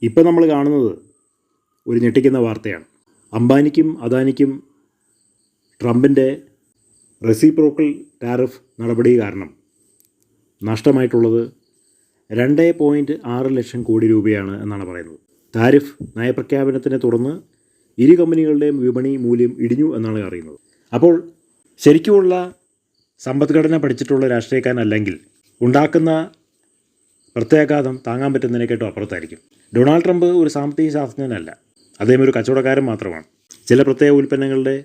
ഇപ്പം നമ്മൾ കാണുന്നത് ഒരു ഞെട്ടിക്കുന്ന വാർത്തയാണ്. അംബാനിക്കും അദാനിക്കും ട്രംപിൻ്റെ റെസിപ്രോക്കൽ ടാരിഫ് നടപടി കാരണം നഷ്ടമായിട്ടുള്ളത് 2.6 ലക്ഷം കോടി രൂപയാണ് എന്നാണ് പറയുന്നത്. താരിഫ് നയപ്രഖ്യാപനത്തിനെ തുടർന്ന് ഇരു കമ്പനികളുടെയും വിപണി മൂല്യം ഇടിഞ്ഞു എന്നാണ് അറിയുന്നത്. അപ്പോൾ ശരിക്കുമുള്ള സമ്പദ്ഘടന പഠിച്ചിട്ടുള്ള രാഷ്ട്രീയക്കാരനല്ലെങ്കിൽ ഉണ്ടാക്കുന്ന പ്രത്യാഘാതം താങ്ങാൻ പറ്റുന്നതിനേക്കാട്ടും അപ്പുറത്തായിരിക്കും. ഡൊണാൾഡ് ട്രംപ് ഒരു സാമ്പത്തിക ശാസ്ത്രജ്ഞനല്ല, അദ്ദേഹം ഒരു കച്ചവടക്കാരൻ മാത്രമാണ്. ചില പ്രത്യേക ഉൽപ്പന്നങ്ങളുടെ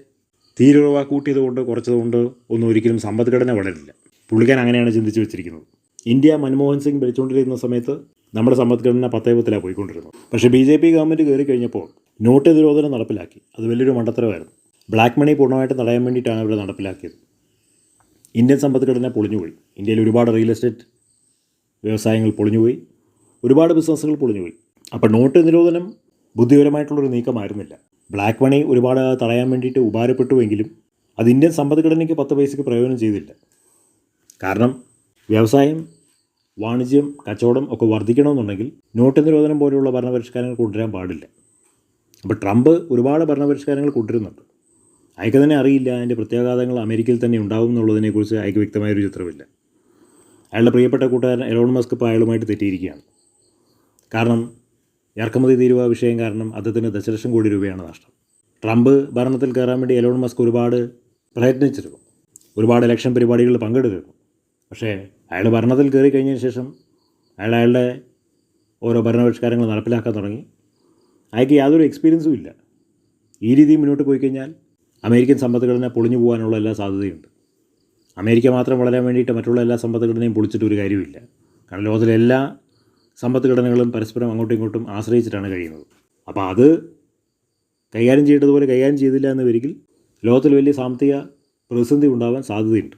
തീരുവ കൂട്ടിയതുകൊണ്ട് കുറച്ചതുകൊണ്ട് ഒന്നും ഒരിക്കലും സമ്പദ്ഘടന വളരില്ല. പുള്ളിക്കാൻ അങ്ങനെയാണ് ചിന്തിച്ച് വെച്ചിരിക്കുന്നത്. ഇന്ത്യ മൻമോഹൻ സിംഗ് ഭരിച്ചുകൊണ്ടിരുന്ന സമയത്ത് നമ്മുടെ സമ്പദ്ഘടന പത്തേപത്തിലാണ് പോയിക്കൊണ്ടിരുന്നത്. പക്ഷേ BJP ഗവൺമെൻറ് കയറി കഴിഞ്ഞപ്പോൾ നോട്ട് നിരോധനം നടപ്പിലാക്കി. അത് വലിയൊരു മണ്ടത്തരമായിരുന്നു. ബ്ലാക്ക് മണി പൂർണ്ണമായിട്ട് തടയാൻ വേണ്ടിയിട്ടാണ് അവർ നടപ്പിലാക്കിയത്. ഇന്ത്യൻ സമ്പദ്ഘടന പൊളിഞ്ഞുപോയി. ഇന്ത്യയിൽ ഒരുപാട് റിയൽ എസ്റ്റേറ്റ് വ്യവസായങ്ങൾ പൊളിഞ്ഞുപോയി, ഒരുപാട് ബിസിനസ്സുകൾ പൊളിഞ്ഞുപോയി. അപ്പോൾ നോട്ട് നിരോധനം ബുദ്ധിപരമായിട്ടുള്ളൊരു നീക്കമായിരുന്നില്ല. ബ്ലാക്ക് മണി ഒരുപാട് തടയാൻ വേണ്ടിയിട്ട് ഉപകാരപ്പെട്ടുവെങ്കിലും അത് ഇന്ത്യൻ സമ്പദ്ഘടനയ്ക്ക് 10 പൈസയ്ക്ക് പ്രയോജനം ചെയ്തില്ല. കാരണം വ്യവസായം, വാണിജ്യം, കച്ചവടം ഒക്കെ വർദ്ധിക്കണമെന്നുണ്ടെങ്കിൽ നോട്ട് നിരോധനം പോലെയുള്ള ഭരണപരിഷ്കാരങ്ങൾ കൊണ്ടുവരാൻ പാടില്ല. അപ്പോൾ ട്രംപ് ഒരുപാട് ഭരണപരിഷ്കാരങ്ങൾ കൊണ്ടുവരുന്നുണ്ട്. അയാൾക്ക് തന്നെ അറിയില്ല അതിൻ്റെ പ്രത്യാഘാതങ്ങൾ അമേരിക്കയിൽ തന്നെ ഉണ്ടാകും എന്നുള്ളതിനെക്കുറിച്ച് അയാൾക്ക് വ്യക്തമായൊരു ചിത്രമില്ല. അയാളുടെ പ്രിയപ്പെട്ട കൂട്ടുകാരൻ എലോൺ മസ്ക് ഇപ്പോൾ അയാളുമായിട്ട് തെറ്റിയിരിക്കുകയാണ്. കാരണം ഇറക്കുമതി തീരുവ വിഷയം കാരണം അദ്ദേഹത്തിന് ദശലക്ഷം കോടി രൂപയാണ് നഷ്ടം. ട്രംപ് ഭരണത്തിൽ കയറാൻ വേണ്ടി എലോൺ മസ്ക് ഒരുപാട് പ്രയത്നിച്ചിരുന്നു, ഒരുപാട് ഇലക്ഷൻ പരിപാടികളിൽ പങ്കെടുത്തിരുന്നു. പക്ഷേ അയാൾ ഭരണത്തിൽ കയറി കഴിഞ്ഞതിന് ശേഷം അയാളുടെ ഓരോ ഭരണപരിഷ്കാരങ്ങൾ നടപ്പിലാക്കാൻ തുടങ്ങി. അയാൾക്ക് യാതൊരു എക്സ്പീരിയൻസും ഇല്ല. ഈ രീതിയിൽ മുന്നോട്ട് പോയി കഴിഞ്ഞാൽ അമേരിക്കൻ സമ്പദ്ഘടന പൊളിഞ്ഞു പോകാനുള്ള എല്ലാ സാധ്യതയുണ്ട്. അമേരിക്ക മാത്രം വളരാൻ വേണ്ടിയിട്ട് മറ്റുള്ള എല്ലാ സമ്പദ്ഘടനയും പൊളിച്ചിട്ട് ഒരു കാര്യമില്ല. കാരണം ലോകത്തിലെ എല്ലാ സമ്പദ്ഘടനകളും പരസ്പരം അങ്ങോട്ടും ഇങ്ങോട്ടും ആശ്രയിച്ചിട്ടാണ് കഴിയുന്നത്. അപ്പോൾ അത് കൈകാര്യം ചെയ്യേണ്ടതുപോലെ കൈകാര്യം ചെയ്തില്ല എന്ന് വരികിൽ ലോകത്തിൽ വലിയ സാമ്പത്തിക പ്രതിസന്ധി ഉണ്ടാവാൻ സാധ്യതയുണ്ട്.